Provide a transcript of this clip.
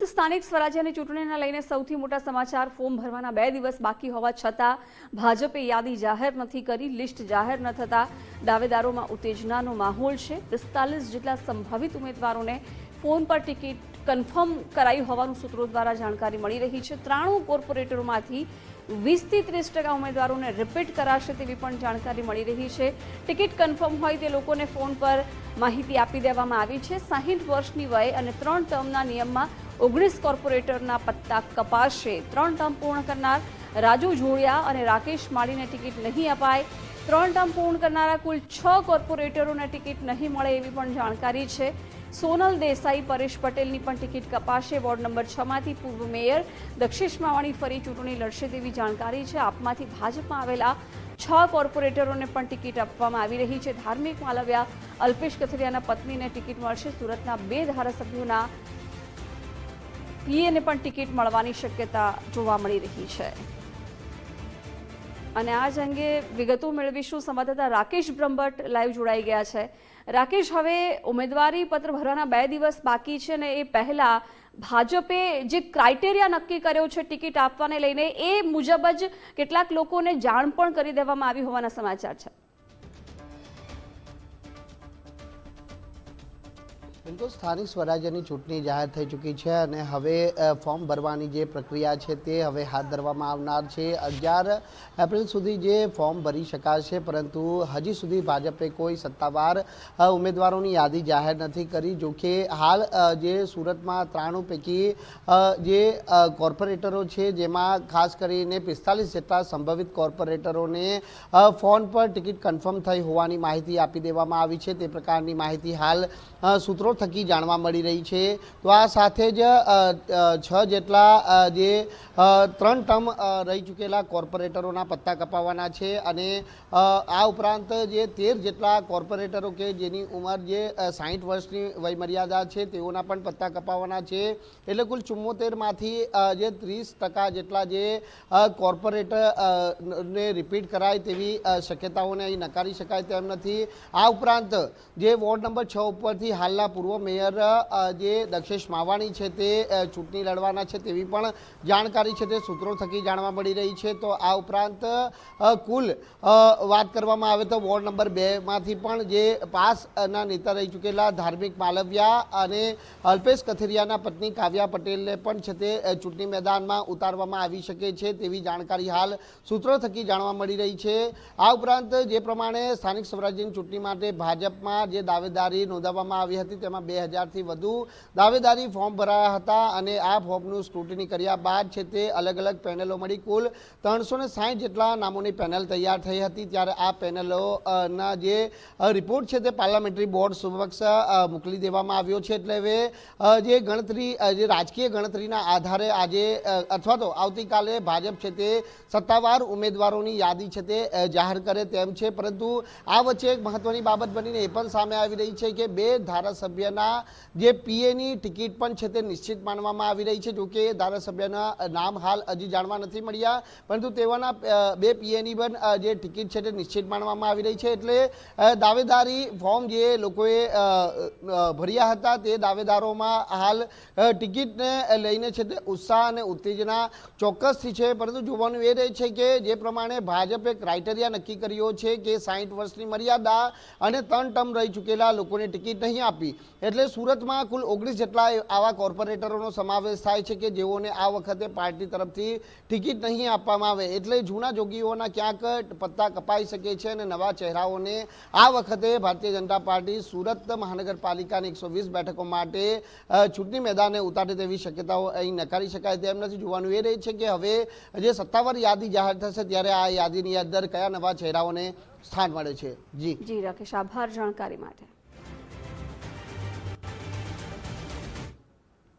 સ્થાનિક સ્વરાજ્યની ચૂંટણીને લઈને સૌથી મોટા સમાચાર ફોર્મ ભરવાના 2 દિવસ બાકી હોવા છતાં ભાજપે યાદી જાહેર નથી કરી। લિસ્ટ જાહેર ન થતા દાવેદારોમાં ઉત્તેજનાનો માહોલ છે। 45 જેટલા સંભવિત ઉમેદવારોને ફોન પર ટિકિટ કન્ફર્મ કરાઈ હોવાનું સૂત્રો દ્વારા જાણકારી મળી રહી છે। 93 કોર્પોરેટરોમાંથી 20 થી 30% ઉમેદવારોને રિપીટ કરાશે તેવી પણ જાણકારી મળી રહી છે। ટિકિટ કન્ફર્મ હોય તે લોકોને ફોન પર માહિતી આપી દેવામાં આવી છે। 60 વર્ષની વય અને 3 ટર્મના નિયમમાં 19 કોર્પોરેટરના પત્તા કપાશે। 3 ટર્મ પૂર્ણ કરનાર રાજુ જોડિયા અને રાકેશ માળીને ટિકિટ નહીં અપાય। 3 ટર્મ પૂર્ણ કરનારા કુલ 6 કોર્પોરેટરોને ટિકિટ નહીં મળે એવી પણ જાણકારી છે। સોનલ દેસાઈ, પરેશ પટેલની પણ ટિકિટ કપાશે। વોર્ડ નંબર 6 માંથી પૂર્વ મેયર દક્ષેશ માવાણી ફરી ચૂંટણી લડશે તેવી જાણકારી છે। આપમાંથી ભાજપમાં આવેલા 6 કોર્પોરેટરોને પણ ટિકિટ આપવામાં આવી રહી છે। ધાર્મિક માલવ્યા, અલ્પેશ કથિરિયાના પત્નીને ટિકિટ મળશે। સુરતના 2 ધારાસભ્યોના પીએને પણ ટિકિટ મળવાની શક્યતા જોવા મળી રહી છે। અને આ જ અંગે વિગતો મેળવીશું। સંવાદદાતા રાકેશ બ્રહ્મભટ્ટ લાઈવ જોડાઈ ગયા છે। રાકેશ, હવે ઉમેદવારી પત્ર ભરવાના 2 દિવસ બાકી છે અને એ પહેલા ભાજપે જે ક્રાઇટેરિયા નક્કી કર્યો છે ટિકિટ આપવાને લઈને એ મુજબ જ કેટલાક લોકોને જાણ પણ કરી દેવામાં આવી હોવાના સમાચાર છે। બિલકુલ, સ્થાનિક સ્વરાજ્યની ચૂંટણી જાહેર થઈ ચૂકી છે અને હવે ફોર્મ ભરવાની જે પ્રક્રિયા છે તે હવે હાથ ધરવામાં આવનાર છે। 11 એપ્રિલ સુધી જે ફોર્મ ભરી શકાશે, પરંતુ હજી સુધી ભાજપે કોઈ સત્તાવાર ઉમેદવારોની યાદી જાહેર નથી કરી। જો કે હાલ જે સુરતમાં 93 પૈકી જે કોર્પોરેટરો છે, જેમાં ખાસ કરીને 45 જેટલા સંભવિત કોર્પોરેટરોને ફોન પર ટિકિટ કન્ફર્મ થઈ હોવાની માહિતી આપી દેવામાં આવી છે। તે પ્રકારની માહિતી હાલ સૂત્રો થકી જાણવા મળી રહી છે। તો આ સાથે જ 6 જેટલા જે 3 ટર્મ રહી ચૂકેલા કોર્પોરેટરોના પત્તા કપાવવાના છે અને આ ઉપરાંત જે 13 જેટલા કોર્પોરેટરો કે જેની ઉંમર જે 60 વર્ષની વયમર્યાદા છે તેઓના પણ પત્તા કપાવવાના છે। એટલે કુલ 74માંથી જે 30% જેટલા જે કોર્પોરેટરને રિપીટ કરાય તેવી શક્યતાઓને અહીં નકારી શકાય તેમ નથી। આ ઉપરાંત જે વોર્ડ નંબર 6 ઉપરથી હાલના પૂર્વ મેયર જે દક્ષેશ માવાણી છે તે ચૂંટણી લડવાના છે તેવી પણ જાણકારી છે તે સૂત્રો થકી જાણવા મળી રહી છે। તો આ ઉપરાંત કુલ વાત કરવામાં આવે તો વોર્ડ નંબર 2 માંથી પણ જે પાસના નેતા રહી ચૂકેલા ધાર્મિક માલવ્યા અને અલ્પેશ કથિરિયાના પત્ની કાવ્યા પટેલને પણ છે તે ચૂંટણી મેદાનમાં ઉતારવામાં આવી શકે છે તેવી જાણકારી હાલ સૂત્રો થકી જાણવા મળી રહી છે। આ ઉપરાંત જે પ્રમાણે સ્થાનિક સ્વરાજ્યની ચૂંટણી માટે ભાજપમાં જે દાવેદારી નોંધાવવામાં આવી હતી તેમાં 2000થી વધુ દાવેદારી ફોર્મ ભરાયા હતા અને આ ફોર્મનું સ્ક્રુટિની કર્યા બાદ છે તે અલગ અલગ પેનલો મળી કુલ 360 જેટલા નામોની પેનલ તૈયાર થઈ હતી। ત્યારે આ પેનલોના જે રિપોર્ટ છે તે પાર્લામેન્ટરી બોર્ડ સમક્ષ મોકલી દેવામાં આવ્યો છે। એટલે હવે જે ગણતરી જે રાજકીય ગણતરીના આધારે આજે અથવા તો આવતીકાલે ભાજપ છે તે સત્તાવાર ઉમેદવારોની યાદી છે તે જાહેર કરે તેમ છે। પરંતુ આ વચ્ચે એક મહત્વની બાબત બનીને એ પણ સામે આવી રહી છે કે 2 ધારાસભ્યના જે પીએની ટિકિટ પણ છે તે નિશ્ચિત માનવામાં આવી રહી છે। જોકે ધારાસભ્યના નામ હાલ હજી જાણવા નથી મળ્યા, પરંતુ તેઓના 2 પીએની પણ જે ટિકિટ છે તે નિશ્ચિત માનવામાં આવી રહી છે। એટલે દાવેદારી ફોર્મ જે લોકોએ ભર્યા હતા તે દાવેદારોમાં હાલ ટિકિટને લઈને છે તે ઉત્સાહ અને ઉત્તેજના ચોક્કસથી છે। પરંતુ જોવાનું એ રહે છે કે જે પ્રમાણે ભાજપે ક્રાઇટેરિયા નક્કી કર્યો છે કે 60 વર્ષની મર્યાદા અને 3 ટર્મ રહી ચૂકેલા લોકોને ટિકિટ નહીં આપી, એટલે સુરતમાં કુલ 19 જેટલા આવા કોર્પોરેટરોનો સમાવેશ થાય છે કે જેઓને આ વખતે પાર્ટી તરફથી ટિકિટ નહીં આપવામાં આવે। એટલે જૂના જોગીઓના ક્યાંક પત્તા કપાઈ શકે છે અને નવા ચહેરાઓને આ વખતે ભારતીય જનતા પાર્ટી સુરત મહાનગરપાલિકાની 120 બેઠકો માટે ચૂંટણી મેદાને ઉતારે તેવી શક્યતાઓ અહીં નકારી શકાય તેમ નથી। જોવાનું એ રહે છે કે હવે જે સત્તાવાર યાદી જાહેર થશે ત્યારે આ યાદીની અંદર કયા નવા ચહેરાઓને સ્થાન મળે છે। જી રાકેશ, આભાર જાણકારી માટે।